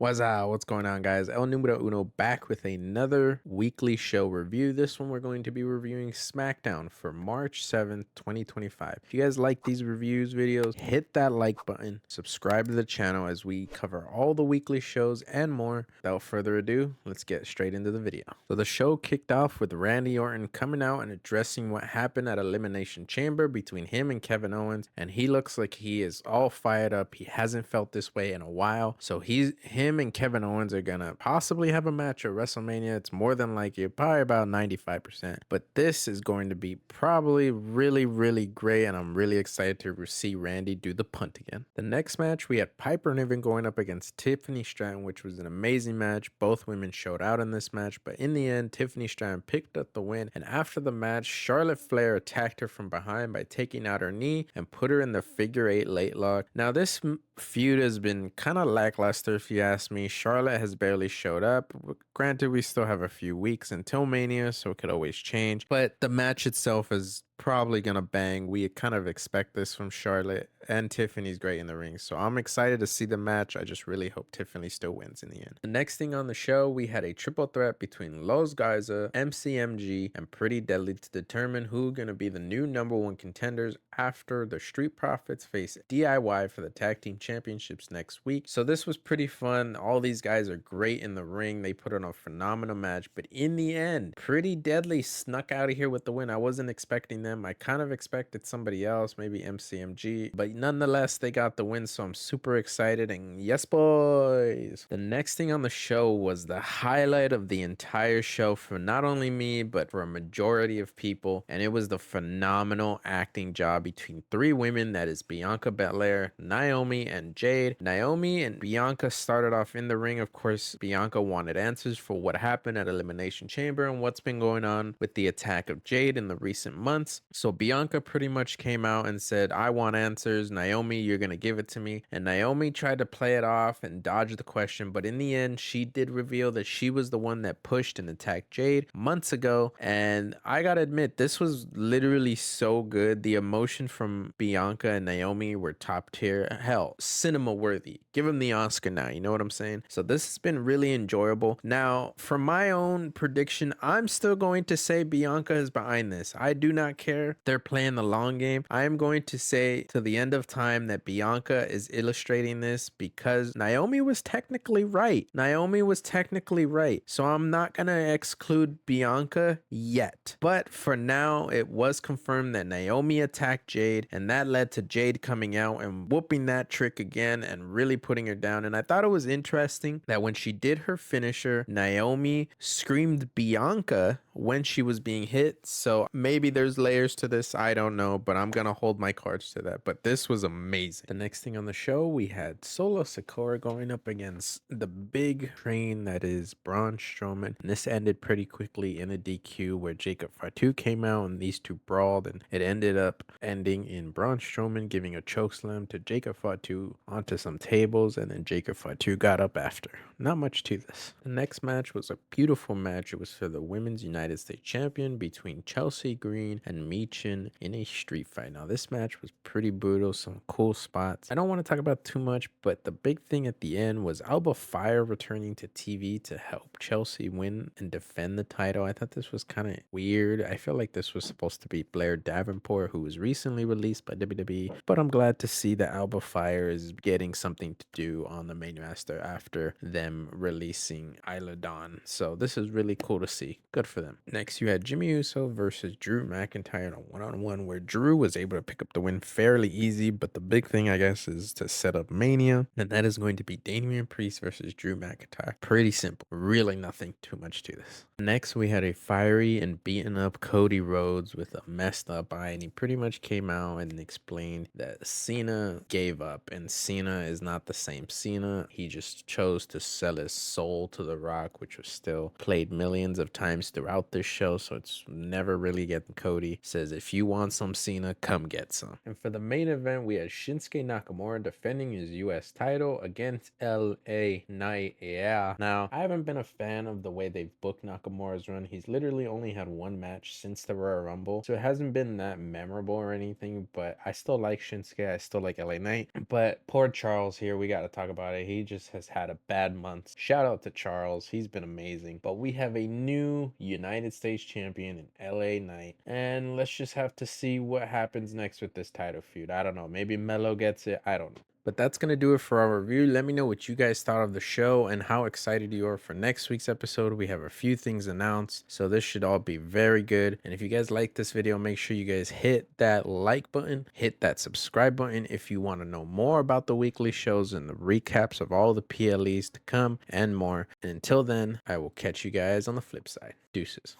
What's going on, guys? El Numero Uno back with another weekly show review. This one we're going to be reviewing Smackdown for March 7th, 2025. If you guys like these reviews videos, hit that like button, subscribe to the channel as we cover all the weekly shows and more. Without further ado, let's get straight into the video. So the show kicked off with Randy Orton coming out and addressing what happened at Elimination Chamber between him and Kevin Owens, and he looks like he is all fired up. He hasn't felt this way in a while, so him and Kevin Owens are gonna possibly have a match at WrestleMania. It's more than likely, probably about 95%. But this is going to be probably really great, and I'm really excited to see Randy do the punt again. The next match, we had Piper Niven going up against Tiffany Stratton, which was an amazing match. Both women showed out in this match, but in the end, Tiffany Stratton picked up the win. And after the match, Charlotte Flair attacked her from behind by taking out her knee and put her in the figure 8 late lock. Now, this feud has been kind of lackluster, if you ask me. Charlotte has barely showed up. Granted, we still have a few weeks until Mania, so it could always change. But the match itself is probably gonna bang. We kind of expect this from Charlotte, and Tiffany's great in the ring, so I'm excited to see the match. I just really hope Tiffany still wins in the end. The next thing on the show, we had a triple threat between Los Garza, MCMG, and Pretty Deadly to determine who gonna be the new #1 contenders after the Street Profits face DIY for the tag team championships next week. So this was pretty fun. All these guys are great in the ring. They put on a phenomenal match, but in the end, Pretty Deadly snuck out of here with the win. I wasn't expecting them. I kind of expected somebody else, maybe MCMG, but nonetheless, they got the win, so I'm super excited. And yes, boys. The next thing on the show was the highlight of the entire show for not only me, but for a majority of people, and it was the phenomenal acting job between three women, that is Bianca Belair, Naomi, and Jade. Naomi and Bianca started off in the ring. Of course, Bianca wanted answers for what happened at Elimination Chamber and what's been going on with the attack of Jade in the recent months. So Bianca pretty much came out and said, I want answers. Naomi, you're going to give it to me. And Naomi tried to play it off and dodge the question, but in the end, she did reveal that she was the one that pushed and attacked Jade months ago. And I gotta admit, this was literally so good. The emotion from Bianca and Naomi were top tier. Hell, cinema worthy. Give them the Oscar now, you know what I'm saying? So this has been really enjoyable. Now, for my own prediction, I'm still going to say Bianca is behind this. I do not care. They're playing the long game. I am going to say to the end of time that Bianca is illustrating this because Naomi was technically right. Naomi was technically right. So I'm not going to exclude Bianca yet. But for now, it was confirmed that Naomi attacked Jade, and that led to Jade coming out and whooping that trick again and really putting her down. And I thought it was interesting that when she did her finisher, Naomi screamed Bianca when she was being hit. So maybe there's layers to this, I don't know, but I'm gonna hold my cards to that. But this was amazing. The next thing on the show, we had Solo Sikoa going up against the big train that is Braun Strowman, and this ended pretty quickly in a DQ where Jacob Fatu came out and these two brawled, and it ended up ending in Braun Strowman giving a chokeslam to Jacob Fatu onto some tables, and then Jacob Fatu got up after. Not much to this. The next match was a beautiful match. It was for the Women's United States Champion between Chelsea Green and Michin in a street fight. Now, this match was pretty brutal, some cool spots. I don't want to talk about too much, but the big thing at the end was Alba Fire returning to TV to help Chelsea win and defend the title. I thought this was kind of weird. I feel like this was supposed to be Blair Davenport, who was recently released by WWE, but I'm glad to see that Alba Fire is getting something to do on the main roster after them releasing Isla Dawn. So this is really cool to see. Good for them. Next, you had Jimmy Uso versus Drew McIntyre in a one-on-one where Drew was able to pick up the win fairly easy, but the big thing, I guess, is to set up Mania, and that is going to be Damian Priest versus Drew McIntyre. Pretty simple. Really nothing too much to this. Next, we had a fiery and beaten up Cody Rhodes with a messed up eye, and he pretty much came out and explained that Cena gave up, and Cena is not the same Cena. He just chose to sell his soul to The Rock, which was still played millions of times throughout this show, so it's never really getting Cody. Cody. Says, if you want some Cena, come get some. And for the main event, we had Shinsuke Nakamura defending his US title against LA Knight. Yeah. Now, I haven't been a fan of the way they've booked Nakamura's run. He's literally only had one match since the Royal Rumble, so it hasn't been that memorable or anything, but I still like Shinsuke. I still like LA Knight. But poor Charles here, we got to talk about it. He just has had a bad month. Shout out to Charles. He's been amazing. But we have a new United States champion in LA Knight, and let's just have to see what happens next with this title feud. I don't know. Maybe Melo gets it. I don't know. But that's going to do it for our review. Let me know what you guys thought of the show and how excited you are for next week's episode. We have a few things announced, so this should all be very good. And if you guys like this video, make sure you guys hit that like button, hit that subscribe button if you want to know more about the weekly shows and the recaps of all the PLEs to come and more. And until then, I will catch you guys on the flip side. Deuces.